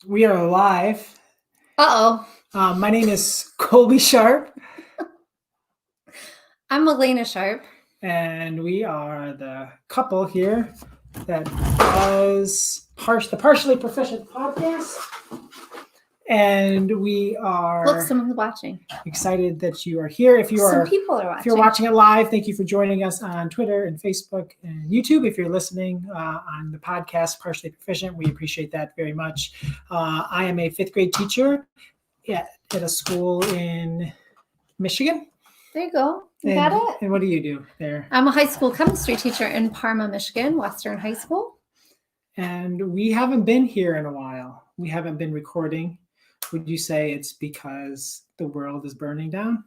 We are live. Uh-oh. My name is Colby Sharp, I'm Alaina Sharp. and we are the couple here that does the Partially Proficient podcast. And we Look, are someone's watching. excited that you are here. If Some people are watching. If you're watching it live, thank you for joining us on Twitter and Facebook and YouTube. If you're listening on the podcast, Partially Proficient, we appreciate that very much. I am a fifth grade teacher at a school in Michigan. There you go. You got it? And what do you do there? I'm a high school chemistry teacher in Parma, Michigan, Western High School. And we haven't been here in a while. We haven't been recording. Would you say it's because the world is burning down?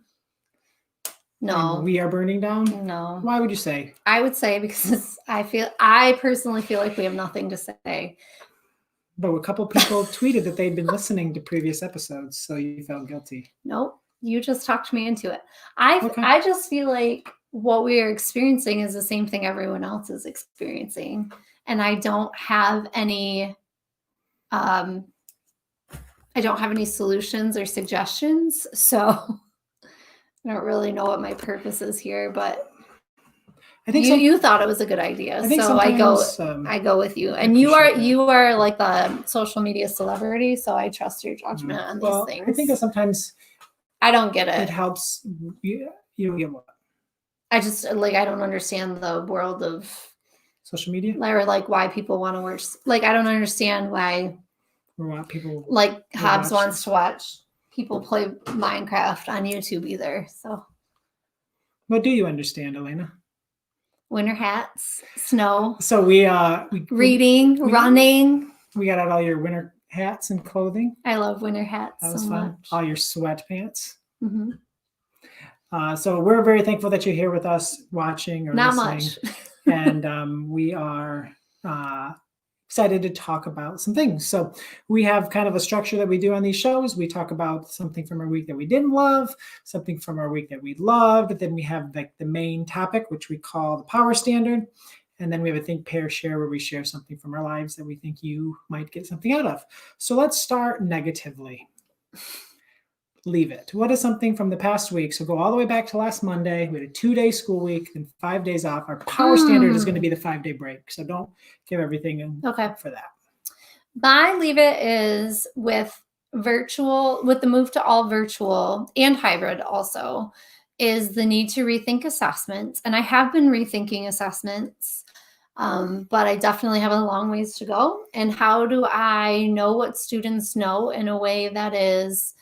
No. And we are burning down? No. Why would you say? I would say because I personally feel like we have nothing to say. But a couple people tweeted that they'd been listening to previous episodes, so you felt guilty. Nope. You just talked me into it. I just feel like what we are experiencing is the same thing everyone else is experiencing. And I don't have any solutions or suggestions. So I don't really know what my purpose is here, but I think you thought it was a good idea. So I go with you. And you are like the social media celebrity, so I trust your judgment on these things. I think that sometimes I don't get it. It helps. You don't get what? I just I don't understand the world of social media, or why people want to watch. I don't understand why people Hobbs wants to watch people play Minecraft on YouTube either. So, what do you understand, Alaina? Winter hats, snow. So we running. We got out all your winter hats and clothing. I love winter hats. That was fun. Much. All your sweatpants. Mm-hmm. So we're very thankful that you're here with us, watching or not listening. Much. And we are excited to talk about some things. So we have kind of a structure that we do on these shows. We talk about something from our week that we didn't love, something from our week that we loved. Then we have the main topic, which we call the power standard. And then we have a think, pair, share, where we share something from our lives that we think you might get something out of. So let's start negatively. Leave it. What is something from the past week? So go all the way back to last Monday. We had a 2-day school week and 5 days off. Our power standard is going to be the 5-day break. So don't give everything for that. My leave it is with the move to all virtual and hybrid also, is the need to rethink assessments. And I have been rethinking assessments, but I definitely have a long ways to go. And how do I know what students know in a way that is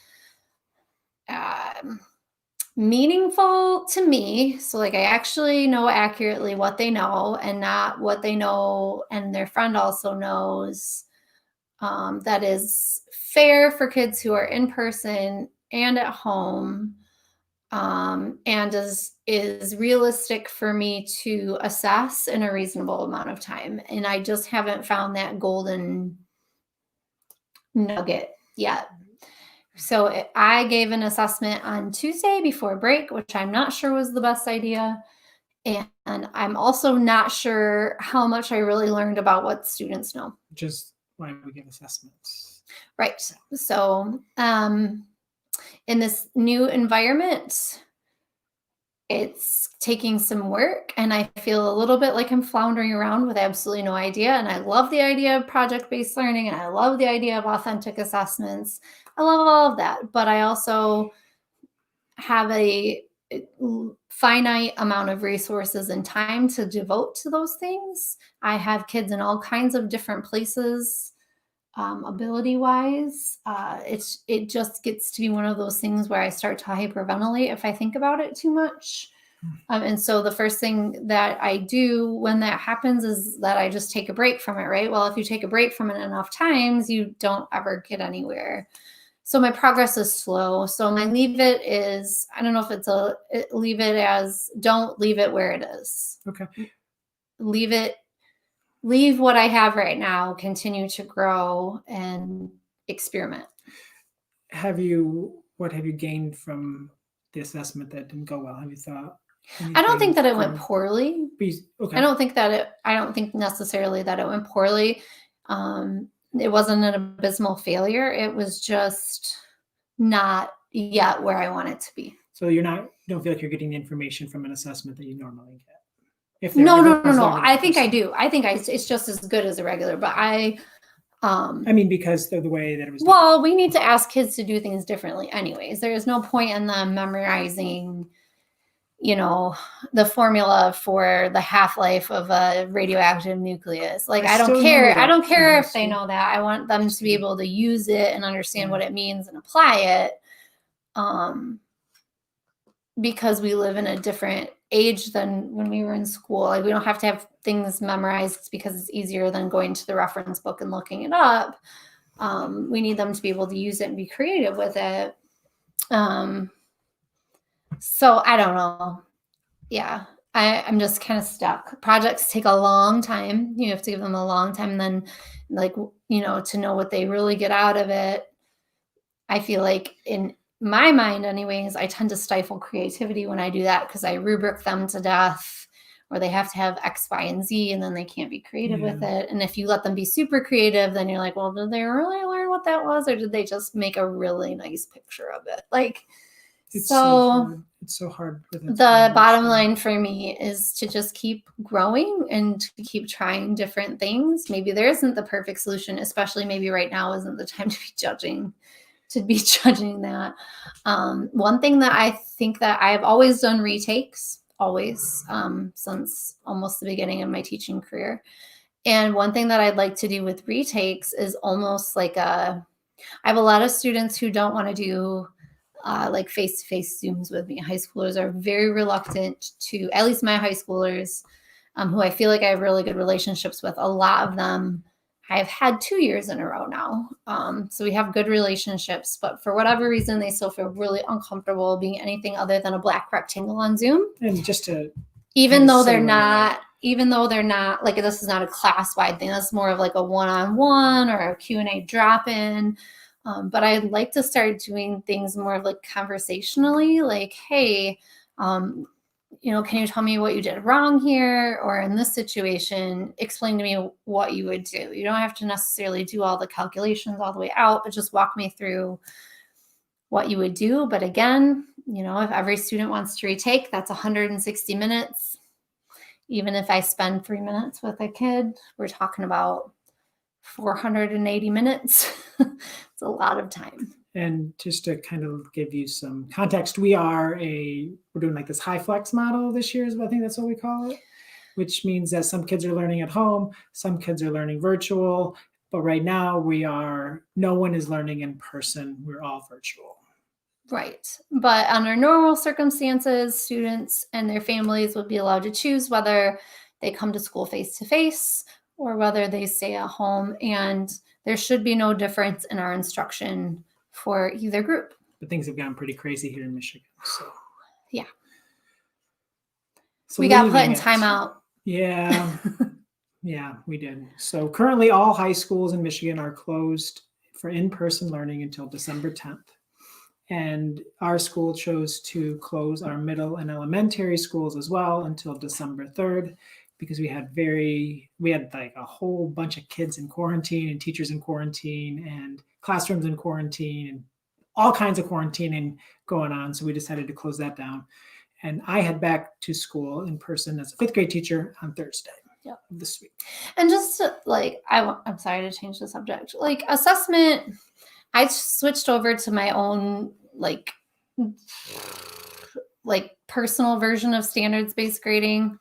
meaningful to me? So I actually know accurately what they know and not what they know and their friend also knows, that is fair for kids who are in person and at home, and is realistic for me to assess in a reasonable amount of time. And I just haven't found that golden nugget yet. So I gave an assessment on Tuesday before break, which I'm not sure was the best idea. And I'm also not sure how much I really learned about what students know. Just why we give assessments. Right. So in this new environment, it's taking some work, and I feel a little bit like I'm floundering around with absolutely no idea. And I love the idea of project-based learning, and I love the idea of authentic assessments. I love all of that, but I also have a finite amount of resources and time to devote to those things. I have kids in all kinds of different places, ability-wise. It just gets to be one of those things where I start to hyperventilate if I think about it too much. And so the first thing that I do when that happens is that I just take a break from it, right? Well, if you take a break from it enough times, you don't ever get anywhere. So my progress is slow. So my leave it is, I don't know if it's leave it as, don't leave it where it is. Okay. Leave what I have right now, continue to grow and experiment. What have you gained from the assessment that didn't go well? Have you thought? I don't think that it went poorly. Okay. I don't think necessarily that it went poorly. it wasn't an abysmal failure. It was just not yet where I want it to be. So you don't feel like you're getting the information from an assessment that you normally get. No. I think I do. I think it's just as good as a regular, but I mean, because of the way that it was done. Well, we need to ask kids to do things differently anyways. There is no point in them memorizing, the formula for the half-life of a radioactive nucleus. Like, I don't care. I don't care if they know that. I want them to be able to use it and understand what it means and apply it. Because we live in a different age than when we were in school. Like, we don't have to have things memorized because it's easier than going to the reference book and looking it up. We need them to be able to use it and be creative with it. So I don't know. Yeah, I'm just kind of stuck. Projects take a long time. You have to give them a long time. And then, to know what they really get out of it. I feel like in my mind anyways, I tend to stifle creativity when I do that because I rubric them to death, or they have to have X, Y, and Z, and then they can't be creative with it. And if you let them be super creative, then you're like, well, did they really learn what that was? Or did they just make a really nice picture of it? Like, it's so hard. The bottom line for me is to just keep growing and to keep trying different things. Maybe there isn't the perfect solution, especially maybe right now isn't the time to be judging that. One thing that I think that I've always done retakes, since almost the beginning of my teaching career. And one thing that I'd like to do with retakes is almost like I have a lot of students who don't want to do like face-to-face Zooms with me. High schoolers are very reluctant to, at least my high schoolers, who I feel like I have really good relationships with. A lot of them I've had 2 years in a row now. So we have good relationships, but for whatever reason, they still feel really uncomfortable being anything other than a black rectangle on Zoom. And just to, even though they're not, like, this is not a class-wide thing. That's more of like a one-on-one or a Q&A drop-in. But I'd like to start doing things more of like conversationally, like, hey, can you tell me what you did wrong here? Or in this situation, explain to me what you would do. You don't have to necessarily do all the calculations all the way out, but just walk me through what you would do. But again, if every student wants to retake, that's 160 minutes. Even if I spend 3 minutes with a kid, we're talking about 480 minutes. It's a lot of time. And just to kind of give you some context, we're doing like this high flex model this year, I think that's what we call it, which means that some kids are learning at home, some kids are learning virtual, but right now no one is learning in person. We're all virtual. Right. But under normal circumstances, students and their families would be allowed to choose whether they come to school face-to-face or whether they stay at home. And there should be no difference in our instruction for either group. But things have gotten pretty crazy here in Michigan. So yeah. So we got put in timeout. Yeah. Yeah, we did. So currently all high schools in Michigan are closed for in-person learning until December 10th. And our school chose to close our middle and elementary schools as well until December 3rd, because we had like a whole bunch of kids in quarantine and teachers in quarantine and classrooms in quarantine and all kinds of quarantining going on. So we decided to close that down. And I head back to school in person as a 5th grade teacher on Thursday of this week. And just to, I'm sorry to change the subject. Like, assessment, I switched over to my own personal version of standards-based grading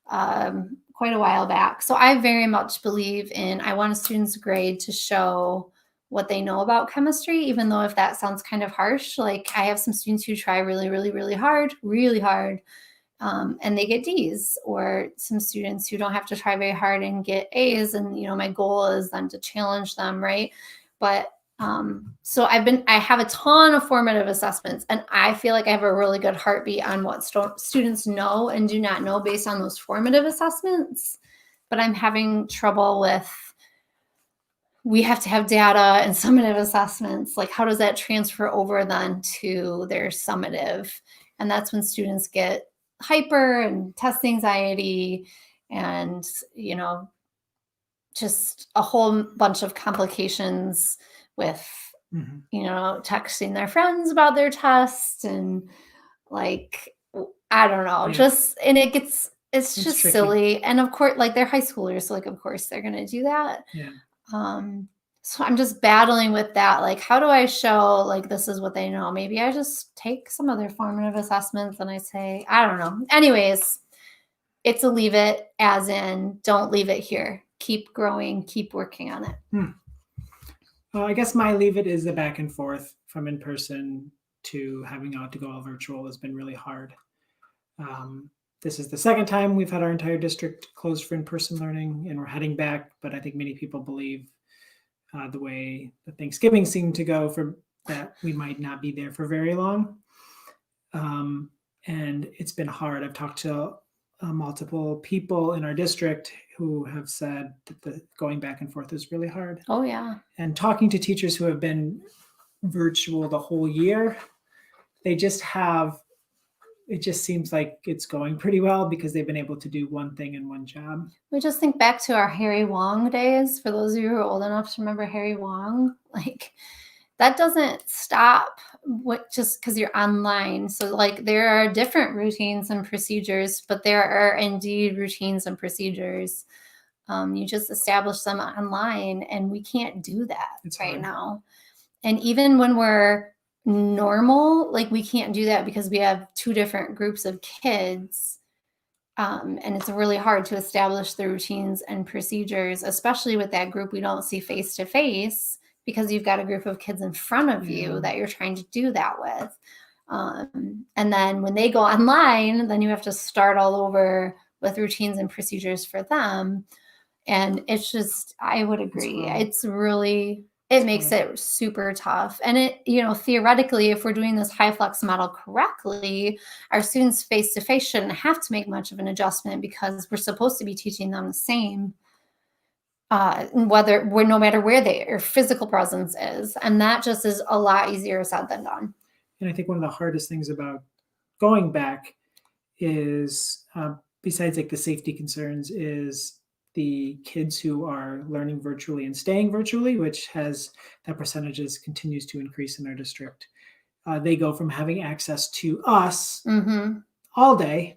quite a while back. So I very much believe I want a student's grade to show what they know about chemistry, even though if that sounds kind of harsh, like I have some students who try really, really, really hard, and they get D's, or some students who don't have to try very hard and get A's. And, my goal is then to challenge them. Right. But so I have a ton of formative assessments, and I feel like I have a really good heartbeat on what students know and do not know based on those formative assessments. But I'm having trouble with, we have to have data and summative assessments. Like, how does that transfer over then to their summative? And that's when students get hyper and test anxiety and, just a whole bunch of complications with, texting their friends about their test and like, I don't know, and it's just tricky. silly. And of course, like they're high schoolers, so like, of course they're going to do that. Yeah. So I'm just battling with that. Like, how do I show like this is what they know? Maybe I just take some of their formative assessments and I say, I don't know. Anyways, it's a leave it, as in don't leave it here. Keep growing, keep working on it. I guess my leave it is the back and forth from in person to having to go all virtual has been really hard. This is the second time we've had our entire district closed for in-person learning, and we're heading back. But I think many people believe the way the Thanksgiving seemed to go, for that we might not be there for very long. And it's been hard. I've talked to multiple people in our district who have said that the going back and forth is really hard. Oh, yeah. And talking to teachers who have been virtual the whole year, they just have, it just seems like it's going pretty well because they've been able to do one thing in one job. We just think back to our Harry Wong days. For those of you who are old enough to remember Harry Wong, like that doesn't stop just because you're online. So like there are different routines and procedures, but there are indeed routines and procedures. You just establish them online, and we can't do that now. And even when we're normal, like we can't do that because we have two different groups of kids. And it's really hard to establish the routines and procedures, especially with that group we don't see face to face, because you've got a group of kids in front of you that you're trying to do that with. And then when they go online, then you have to start all over with routines and procedures for them. And it's just, I would agree. It's really, it makes it super tough. And it, theoretically, if we're doing this high flex model correctly, our students face to face shouldn't have to make much of an adjustment because we're supposed to be teaching them the same, no matter where their physical presence is. And that just is a lot easier said than done. And I think one of the hardest things about going back is, besides like the safety concerns, is the kids who are learning virtually and staying virtually, which has that percentages continues to increase in our district. They go from having access to us all day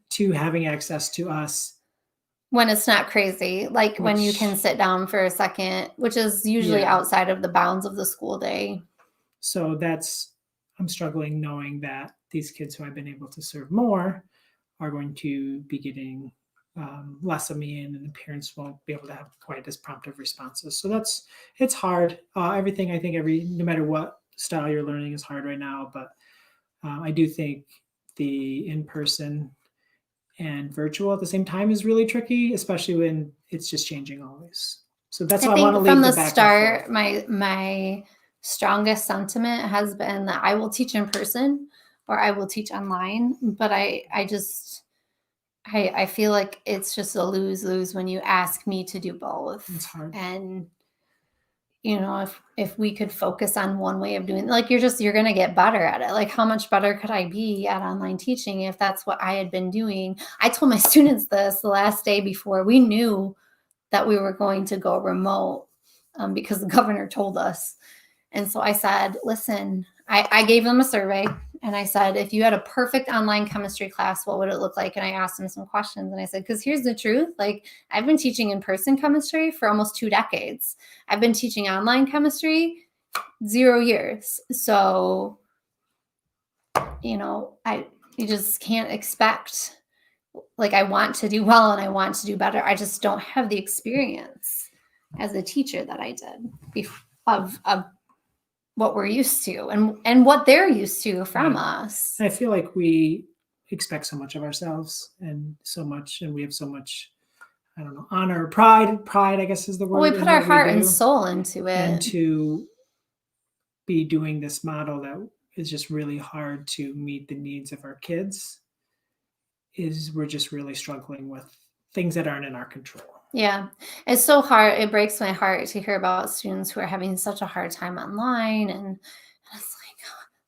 to having access to us when it's not crazy, like when you can sit down for a second, which is usually outside of the bounds of the school day. So I'm struggling knowing that these kids who I've been able to serve more are going to be getting less of me in, and the parents won't be able to have quite as prompt of responses. So it's hard. Everything, I think no matter what style you're learning is hard right now, but I do think the in-person and virtual at the same time is really tricky, especially when it's just changing always. So that's why I want to leave from the back start, my strongest sentiment has been that I will teach in person or I will teach online, but I feel like it's just a lose-lose when you ask me to do both. It's hard. And, if we could focus on one way of doing it, like you're going to get better at it. Like how much better could I be at online teaching if that's what I had been doing? I told my students this the last day before we knew that we were going to go remote because the governor told us. And so I said, listen, I gave them a survey and I said, if you had a perfect online chemistry class, what would it look like? And I asked them some questions and I said, because here's the truth. Like I've been teaching in-person chemistry for almost 2 decades. I've been teaching online chemistry 0 years. So, you just can't expect, like I want to do well and I want to do better. I just don't have the experience as a teacher that I did of what we're used to and what they're used to from us. I feel like we expect so much of ourselves and we have so much, I don't know, honor, pride, I guess is the word. Well, we put our heart and soul into it. And to be doing this model that is just really hard to meet the needs of our kids we're just really struggling with things that aren't in our control. Yeah, it's so hard. It breaks my heart to hear about students who are having such a hard time online, and it's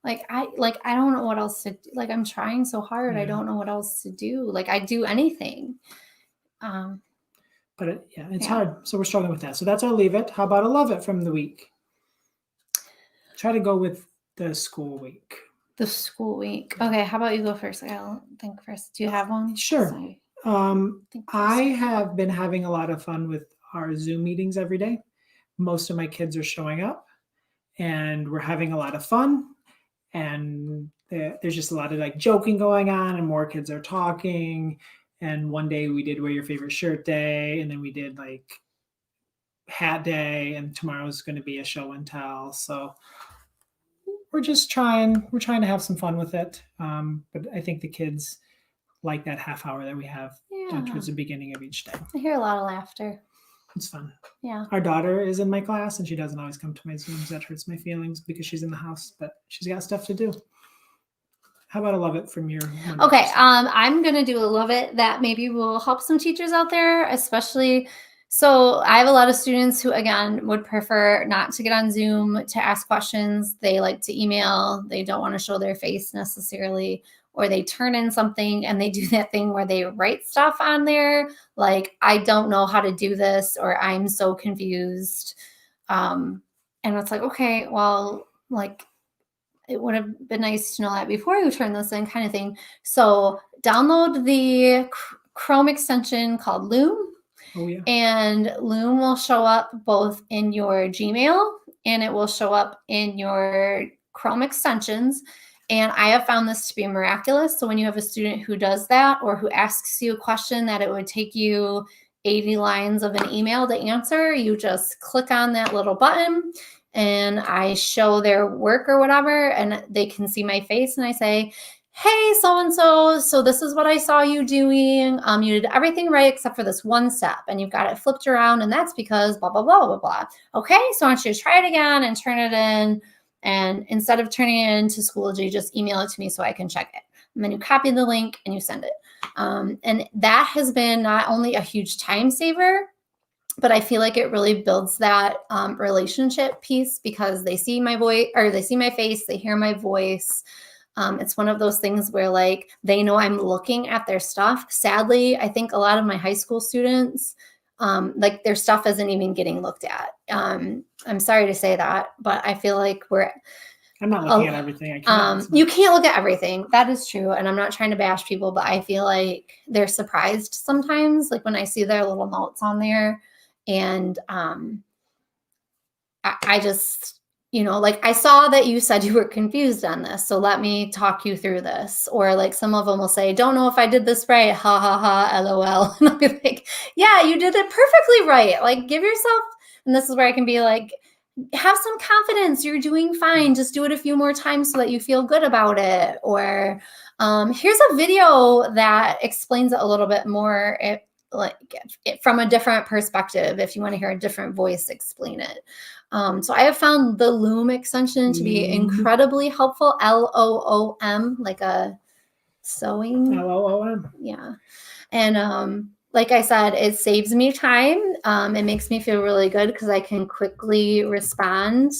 I don't know what else to do. Like I'm trying so hard. I don't know what else to do. Like I'd do anything. But But it's hard. So we're struggling with that. So that's our leave it. How about a love it from the week? Try to go with the school week. The school week. Okay, how about you go first? I'll think first. Do you have one? Sure. I have been having a lot of fun with our Zoom meetings every day. Most of my kids are showing up and we're having a lot of fun. And there's just a lot of like joking going on and more kids are talking. And one day we did wear your favorite shirt day. And then we did like hat day. And tomorrow's going to be a show and tell. So we're trying to have some fun with it. But I think the kids like that half hour that we have towards the beginning of each day. I hear a lot of laughter. It's fun. Yeah. Our daughter is in my class and she doesn't always come to my Zooms. That hurts my feelings because she's in the house, but she's got stuff to do. How about a love it from your Monday? Okay. I'm going to do a love it that maybe will help some teachers out there, especially. So I have a lot of students who, again, would prefer not to get on Zoom to ask questions. They like to email. They don't want to show their face necessarily, or they turn in something and they do that thing where they write stuff on there. Like, I don't know how to do this, or I'm so confused. And it's like, okay, well, like, it would have been nice to know that before you turn this in, kind of thing. So download the Chrome extension called Loom. Oh, yeah. And Loom will show up both in your Gmail and it will show up in your Chrome extensions. And I have found this to be miraculous. So when you have a student who does that or who asks you a question that it would take you 80 lines of an email to answer, you just click on that little button and I show their work or whatever, and they can see my face and I say, hey, so-and-so, so this is what I saw you doing. You did everything right except for this one step and you've got it flipped around and that's because blah, blah, blah, blah, blah. Okay, so I want you to try it again and turn it in. And instead of turning it into Schoology, just email it to me so I can check it. And then you copy the link and you send it. And that has been not only a huge time saver, but I feel like it really builds that relationship piece because they see my voice or they see my face, they hear my voice. It's one of those things where like they know I'm looking at their stuff. Sadly, I think a lot of my high school students, like their stuff isn't even getting looked at. I'm sorry to say that, but I feel like I'm not looking at everything. You can't look at everything. That is true. And I'm not trying to bash people, but I feel like they're surprised sometimes, like when I see their little notes on there. And I just, like I saw that you said you were confused on this. So let me talk you through this. Or like some of them will say, don't know if I did this right. Ha ha ha, LOL. And I'll be like, yeah, you did it perfectly right. Like give yourself, and this is where I can be like, have some confidence. You're doing fine. Just do it a few more times so that you feel good about it. Or here's a video that explains it a little bit more. From a different perspective, if you want to hear a different voice explain it. So I have found the Loom extension to be incredibly helpful. LOOM, like a sewing. LOOM. Yeah. And like I said, it saves me time. It makes me feel really good because I can quickly respond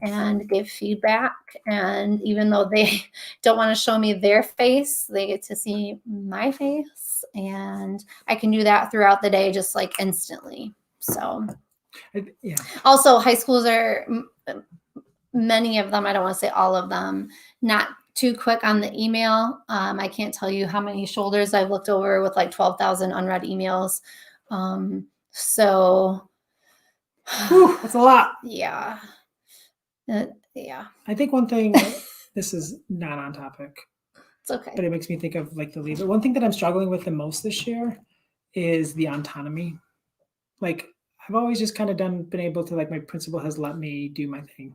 and give feedback. And even though they don't want to show me their face, they get to see my face. And I can do that throughout the day, just like instantly. So yeah. Also, high schools are, many of them, I don't want to say all of them, not too quick on the email. I can't tell you how many shoulders I've looked over with like 12,000 unread emails. So that's a lot. Yeah. Yeah. I think one thing, this is not on topic. It's okay. But it makes me think of like the leave it. One thing that I'm struggling with the most this year is the autonomy. Like I've always just kind of been able to, like my principal has let me do my thing.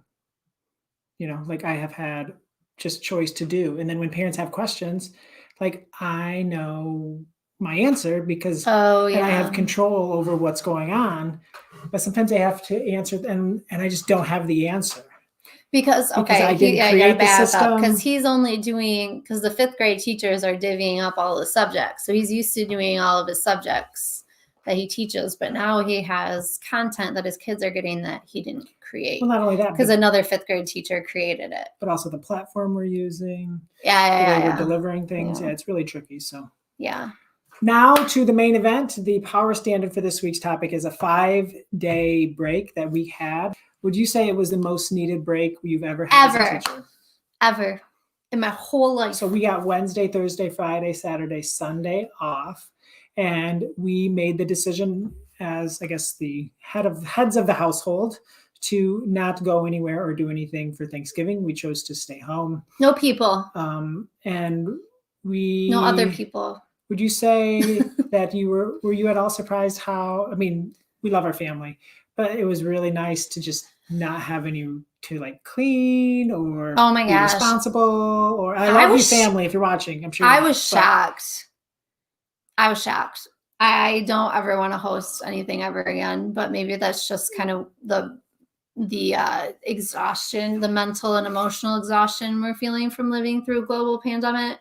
Like I have had just choice to do. And then when parents have questions, like I know my answer because and I have control over what's going on. But sometimes I have to answer and I just don't have the answer. Because I didn't create the system. Because he's only doing, because the 5th grade teachers are divvying up all the subjects. So he's used to doing all of his subjects that he teaches, but now he has content that his kids are getting that he didn't create. Well, not only that, because another 5th grade teacher created it. But also the platform we're using. Yeah. We're delivering things. Yeah, it's really tricky. So yeah. Now to the main event. The power standard for this week's topic is a 5-day break that we had. Would you say it was the most needed break you've ever had as a teacher? Ever. In my whole life. So we got Wednesday, Thursday, Friday, Saturday, Sunday off. And we made the decision as, I guess, the heads of the household to not go anywhere or do anything for Thanksgiving. We chose to stay home. No people. And no other people. Would you say that were you at all surprised how, I mean, we love our family, but it was really nice to just not have any to like clean or oh my be gosh. responsible, or I love your family if you're watching, I'm sure. I was shocked. I don't ever want to host anything ever again, but maybe that's just kind of the exhaustion, the mental and emotional exhaustion we're feeling from living through a global pandemic.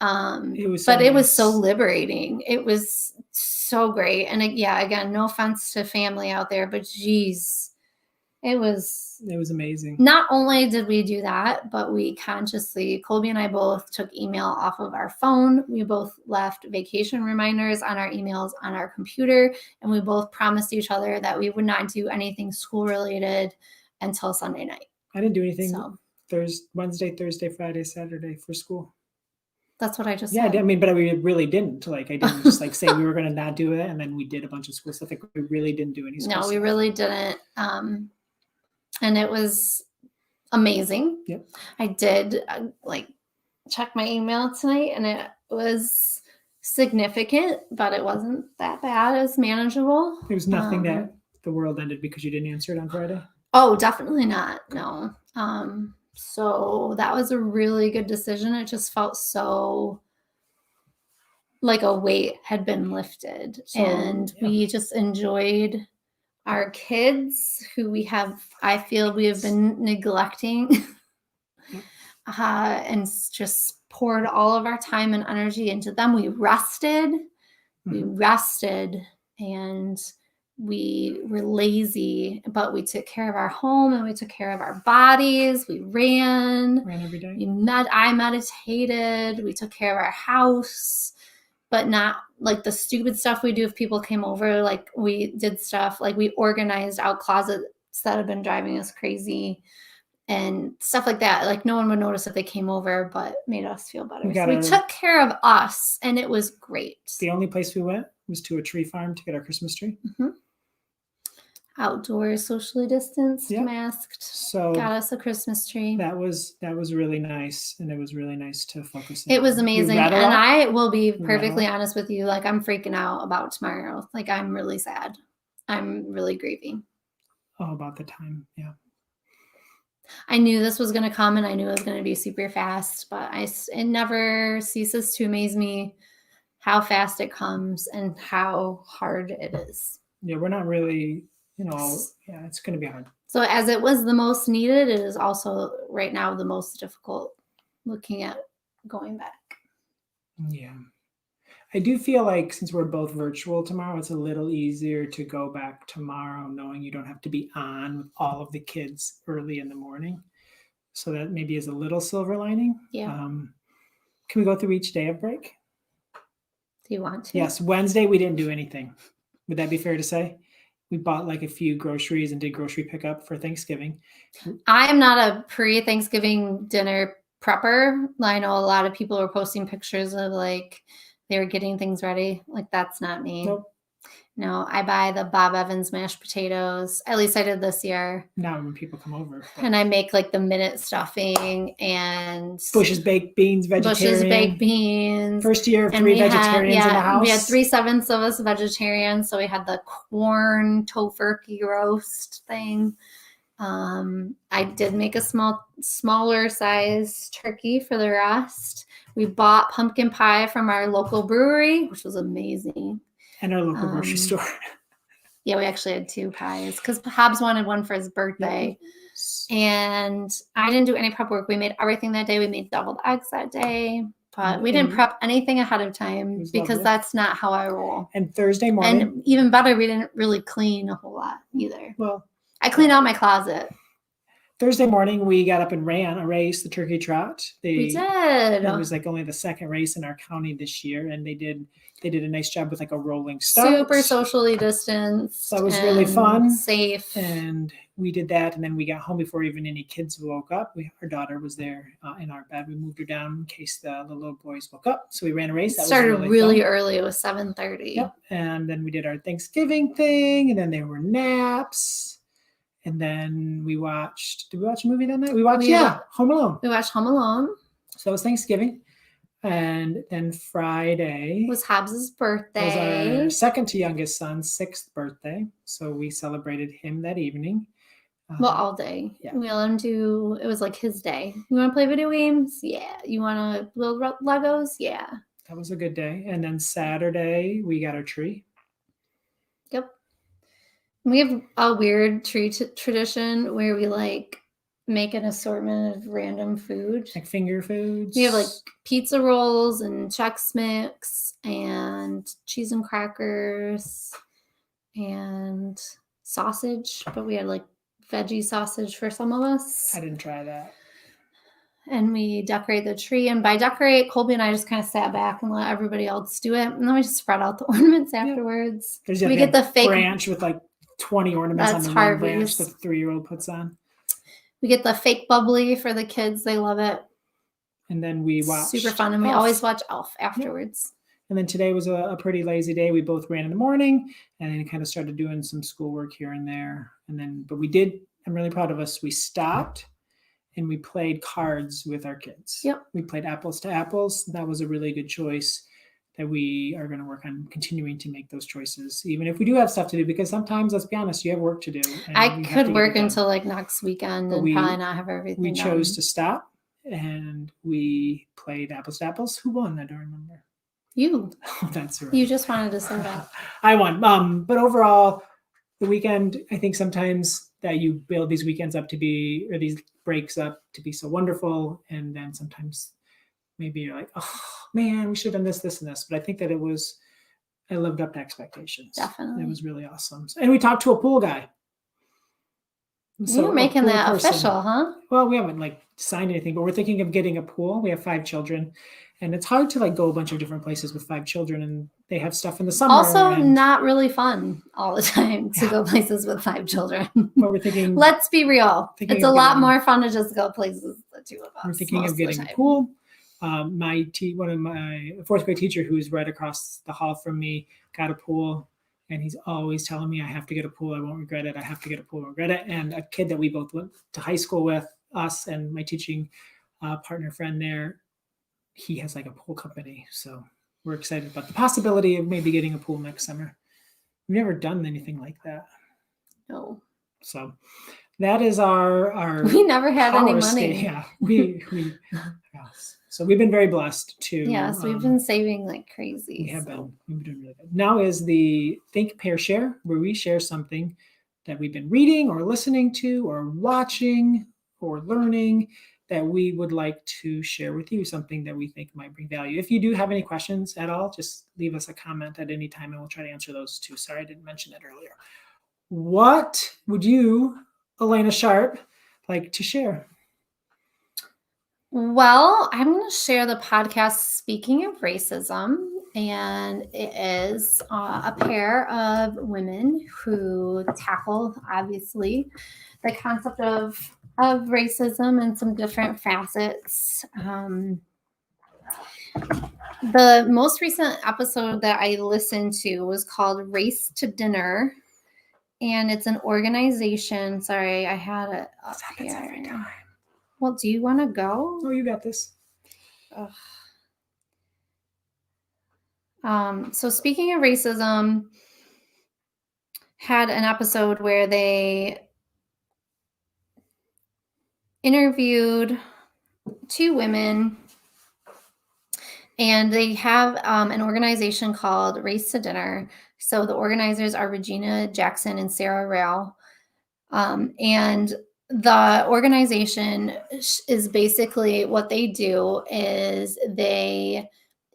It was so liberating. It was so great. And again, no offense to family out there, but geez, it was amazing. Not only did we do that, but we consciously, Colby and I both took email off of our phone. We both left vacation reminders on our emails on our computer, and we both promised each other that we would not do anything school related until Sunday night. I didn't do anything Wednesday, Thursday, Friday, Saturday for school. That's what I just said. Yeah, I mean, but we really didn't. Like, I didn't just like say we were going to not do it, and then we did a bunch of school stuff. Like, we really didn't do any school stuff. No, we really didn't. And it was amazing. Yep. I did check my email tonight, and it was significant, but it wasn't that bad. It was manageable. There was nothing that the world ended because you didn't answer it on Friday? Oh, definitely not. No. So that was a really good decision. It just felt so like a weight had been lifted. We just enjoyed our kids who I feel we have been neglecting and just poured all of our time and energy into them. We rested and we were lazy, but we took care of our home and we took care of our bodies. We ran every day. I meditated. We took care of our house, but not like the stupid stuff we do if people came over. Like, we did stuff like we organized out closets that have been driving us crazy and stuff like that. Like, no one would notice if they came over, but made us feel better. So we took care of us, and it was great. The only place we went was to a tree farm to get our Christmas tree. Mm-hmm. Outdoors, socially distanced, masked. So got us a Christmas tree. That was really nice, and it was really nice to focus. It was amazing, and I will be perfectly honest with you. Like, I'm freaking out about tomorrow. Like, I'm really sad. I'm really grieving. Oh, about the time, yeah. I knew this was going to come, and I knew it was going to be super fast, but it never ceases to amaze me how fast it comes and how hard it is. Yeah, we're not really. It's going to be hard. So as it was the most needed, it is also right now the most difficult looking at going back. Yeah. I do feel like since we're both virtual tomorrow, it's a little easier to go back tomorrow knowing you don't have to be on with all of the kids early in the morning. So that maybe is a little silver lining. Yeah. Can we go through each day of break? Do you want to? Yes. Wednesday, we didn't do anything. Would that be fair to say? We bought like a few groceries and did grocery pickup for Thanksgiving. I am not a pre-Thanksgiving dinner prepper. I know a lot of people are posting pictures of like they were getting things ready. Like, that's not me. Nope. No, I buy the Bob Evans mashed potatoes. At least I did this year. Not when people come over. And I make like the minute stuffing and Bush's baked beans, vegetarian. Bush's baked beans. First year of 3 vegetarians in the house. We had 3/7 of us vegetarians. So we had the corn tofurkey roast thing. I did make a smaller size turkey for the rest. We bought pumpkin pie from our local brewery, which was amazing. And our local grocery store. Yeah, we actually had 2 pies because Hobbs wanted one for his birthday. And I didn't do any prep work. We made everything that day. We made deviled eggs that day. But we didn't prep anything ahead of time because that's not how I roll. And Thursday morning. And even better, we didn't really clean a whole lot either. Well, I cleaned out my closet. Thursday morning, we got up and ran a race, the turkey trot. We did. It was like only the second race in our county this year, and they did a nice job with like a rolling start. Super socially distanced. So that was really fun. Safe. And we did that, and then we got home before even any kids woke up. Our daughter was there in our bed. We moved her down in case the little boys woke up. So we ran a race. That started was really early. It was 7:30. Yep. And then we did our Thanksgiving thing, and then there were naps. And then we watched, did we watch a movie that night? We watched, Home Alone. We watched Home Alone. So it was Thanksgiving. And then Friday was Hobbs's birthday. Was our second to youngest son's 6th birthday. So we celebrated him that evening. Well, all day. Yeah. We let him it was like his day. You want to play video games? Yeah. You want to build Legos? Yeah. That was a good day. And then Saturday, we got our tree. Yep. We have a weird tree tradition where we like make an assortment of random food. Like finger foods. We have like pizza rolls and Chex Mix and cheese and crackers and sausage, but we had like veggie sausage for some of us. I didn't try that. And we decorate the tree. And by decorate, Colby and I just kind of sat back and let everybody else do it. And then we just spread out the ornaments afterwards. We get the fake branch with like 20 ornaments on the one branch the 3-year-old puts on. We get the fake bubbly for the kids. They love it. And then we watch. Super fun. And we always watch Elf afterwards. And then today was a pretty lazy day. We both ran in the morning and then kind of started doing some schoolwork here and there. But I'm really proud of us. We stopped and we played cards with our kids. Yep. We played apples to apples. That was a really good choice that we are going to work on continuing to make those choices, even if we do have stuff to do, because sometimes, let's be honest, you have work to do. I could work until like next weekend and probably not have everything We chose to stop and we played apples to apples. Who won? I don't remember. You. Oh, that's right. You just wanted to say that. I won. But overall, the weekend, I think sometimes that you build these weekends up to be, or these breaks up to be so wonderful. And then sometimes maybe you're like, oh man, we should have done this, this, and this. But I think that I lived up to expectations. Definitely. It was really awesome. And we talked to a pool guy. So you're making that official, huh? Well, we haven't like signed anything, but we're thinking of getting a pool. We have 5 children. And it's hard to like go a bunch of different places with 5 children, and they have stuff in the summer. Also, not really fun all the time to go places with 5 children. But we're thinking. Let's be real. It's a lot more fun to just go places the 2 of us. We're thinking of getting a pool. One of my 4th grade teacher, who's right across the hall from me, got a pool, and he's always telling me I have to get a pool. I won't regret it. I have to get a pool. I regret it. And a kid that we both went to high school with, us and my teaching partner friend there, he has like a pool company. So we're excited about the possibility of maybe getting a pool next summer. We've never done anything like that. No. So that is our we never had any money. State. Yeah. We yes. So we've been very blessed to. Yes, we've been saving like crazy. We have been. We've been doing really good. Now is the Think, Pair, Share, where we share something that we've been reading or listening to or watching or learning that we would like to share with you, something that we think might bring value. If you do have any questions at all, just leave us a comment at any time and we'll try to answer those too. Sorry, I didn't mention that earlier. What would you, Alaina Sharp, like to share? Well, I'm going to share the podcast Speaking of Racism, and it is a pair of women who tackle, obviously, the concept of racism and some different facets. The most recent episode that I listened to was called Race to Dinner, and it's an organization. Sorry, I had it up here. Every time. Well, do you want to go? Oh, you got this. So speaking of racism, had an episode where they interviewed 2 women, and they have an organization called Race to Dinner. So the organizers are Regina Jackson and Sarah Rao. And the organization is basically what they do is they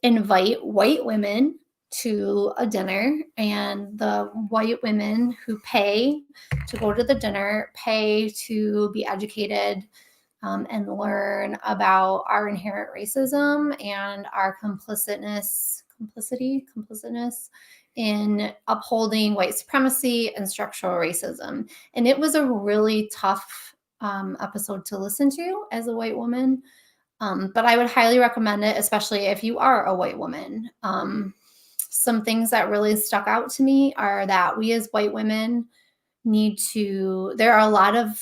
invite white women to a dinner, and the white women who pay to go to the dinner pay to be educated and learn about our inherent racism and our complicitness in upholding white supremacy and structural racism. And it was a really tough episode to listen to as a white woman. But I would highly recommend it, especially if you are a white woman. Some things that really stuck out to me are that we as white women there are a lot of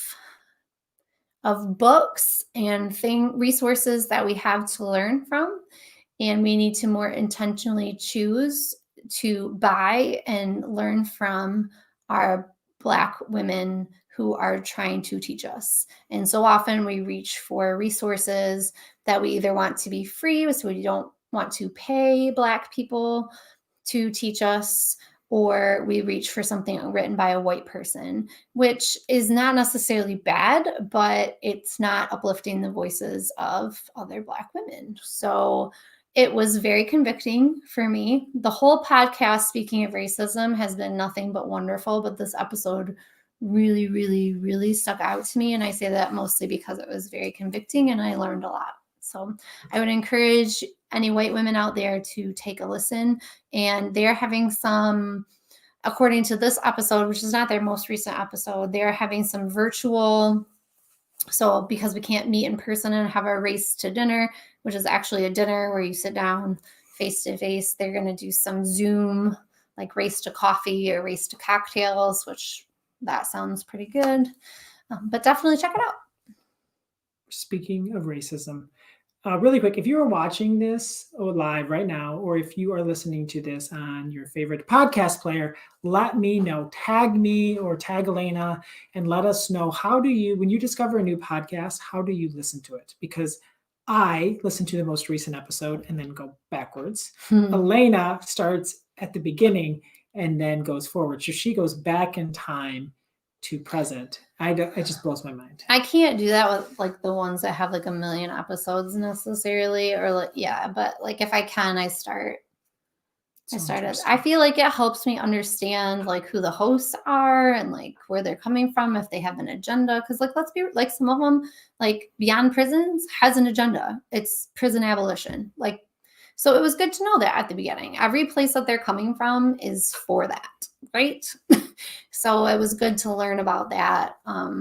books and resources that we have to learn from, and we need to more intentionally choose to buy and learn from our Black women who are trying to teach us. And so often we reach for resources that we either want to be free, so we don't want to pay Black people to teach us, or we reach for something written by a white person, which is not necessarily bad, but it's not uplifting the voices of other Black women. So it was very convicting for me. The whole podcast, speaking of racism, has been nothing but wonderful, but this episode really, really, really stuck out to me. And I say that mostly because it was very convicting and I learned a lot. So I would encourage any white women out there to take a listen. And they're having some, according to this episode, which is not their most recent episode, they're having some virtual. So because we can't meet in person and have a race to dinner, which is actually a dinner where you sit down face to face, they're going to do some Zoom, like race to coffee or race to cocktails, which that sounds pretty good. But definitely check it out. Speaking of racism, really quick, if you are watching this live right now, or if you are listening to this on your favorite podcast player, let me know. Tag me or tag Alaina and let us know, when you discover a new podcast, how do you listen to it? Because I listen to the most recent episode and then go backwards. Alaina starts at the beginning and then goes forward. So she goes back in time to present. It just blows my mind. I can't do that with like the ones that have like a million episodes necessarily, or like, yeah, but like if I can, I start I feel like it helps me understand like who the hosts are and like where they're coming from, if they have an agenda. Cause like, let's be like, some of them, like Beyond Prisons has an agenda. It's prison abolition. Like, so it was good to know that at the beginning. Every place that they're coming from is for that, right? So it was good to learn about that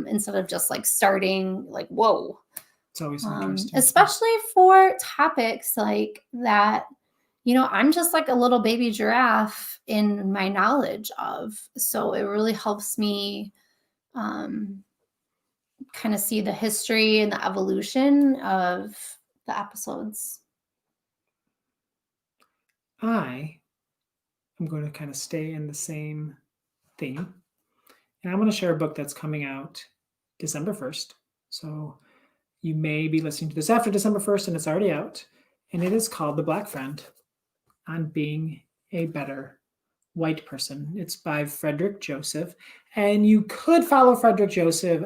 instead of just like starting like, whoa. It's always interesting. Especially for topics like that, you know, I'm just like a little baby giraffe in my knowledge of. So it really helps me kind of see the history and the evolution of the episodes. I am going to kind of stay in the same theme. And I'm going to share a book that's coming out December 1st. So you may be listening to this after December 1st and it's already out. And it is called The Black Friend on Being a Better White Person. It's by Frederick Joseph. And you could follow Frederick Joseph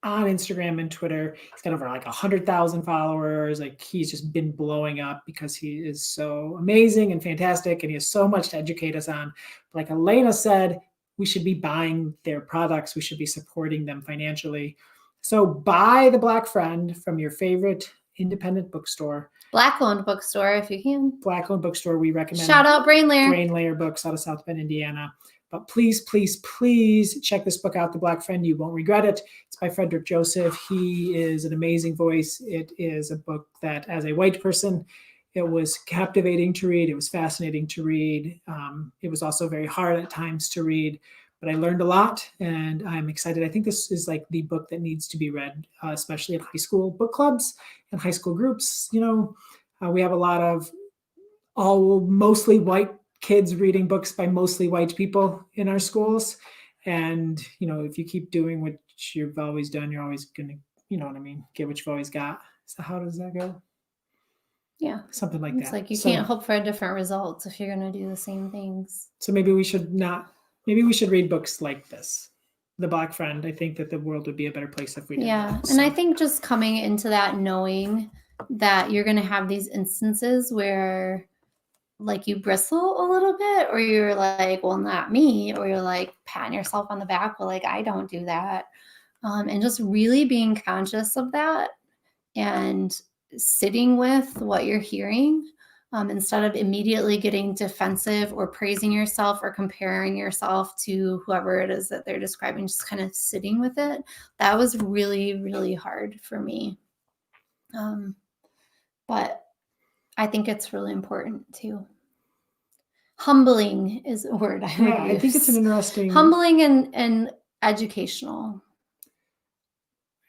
on Instagram and Twitter. He's got over like 100,000 followers. Like he's just been blowing up because he is so amazing and fantastic. And he has so much to educate us on. Like Alaina said, we should be buying their products. We should be supporting them financially. So buy The Black Friend from your favorite independent bookstore. Black-owned bookstore, if you can. Black-owned bookstore, we recommend. Shout out Brain Layer. Brain Layer Books out of South Bend, Indiana. But please, please, please check this book out, The Black Friend. You won't regret it. It's by Frederick Joseph. He is an amazing voice. It is a book that, as a white person, it was captivating to read. It was fascinating to read. It was also very hard at times to read, but I learned a lot and I'm excited. I think this is like the book that needs to be read, especially at high school book clubs and high school groups. You know, we have a lot of mostly white kids reading books by mostly white people in our schools. And, you know, if you keep doing what you've always done, you're always going to, you know what I mean, get what you've always got. So how does that go? Yeah. Something like that. It's like you can't hope for different results if you're going to do the same things. So maybe we should read books like this. The Black Friend. I think that the world would be a better place if we did that. And I think just coming into that, knowing that you're going to have these instances where like you bristle a little bit, or you're like, well, not me, or you're like patting yourself on the back, well, like I don't do that. And just really being conscious of that and sitting with what you're hearing, instead of immediately getting defensive or praising yourself or comparing yourself to whoever it is that they're describing, just kind of sitting with it. That was really, really hard for me. But I think it's really important too. Humbling is a word I would use. I think it's an interesting. Humbling and educational.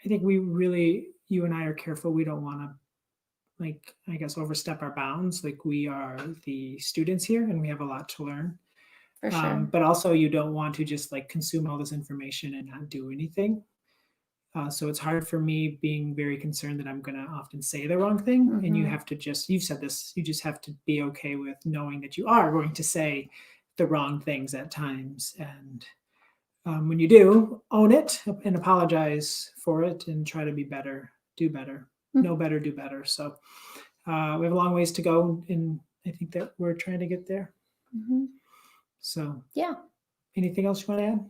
I think you and I are careful. We don't want to, like, I guess, overstep our bounds. Like, we are the students here and we have a lot to learn. For sure. But also you don't want to just like consume all this information and not do anything. So it's hard for me, being very concerned that I'm going to often say the wrong thing. Mm-hmm. And you have to you've said this, you just have to be okay with knowing that you are going to say the wrong things at times. And when you do, own it and apologize for it and try to be better, do better, know better, do better. So we have a long ways to go. And I think that we're trying to get there. Mm-hmm. So yeah. Anything else you want to add?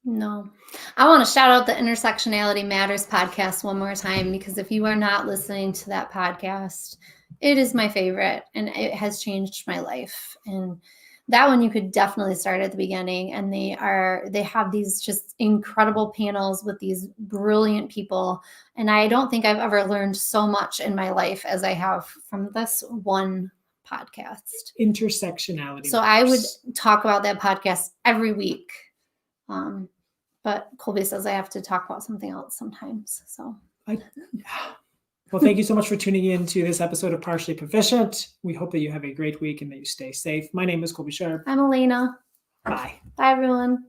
No. I want to shout out the Intersectionality Matters podcast one more time, because if you are not listening to that podcast, it is my favorite and it has changed my life. And that one you could definitely start at the beginning. And they have these just incredible panels with these brilliant people. And I don't think I've ever learned so much in my life as I have from this one podcast. Intersectionality. So I would talk about that podcast every week. But Colby says I have to talk about something else sometimes. So well, thank you so much for tuning in to this episode of Partially Proficient. We hope that you have a great week and that you stay safe. My name is Colby Sharp. I'm Alaina. Bye. Bye, everyone.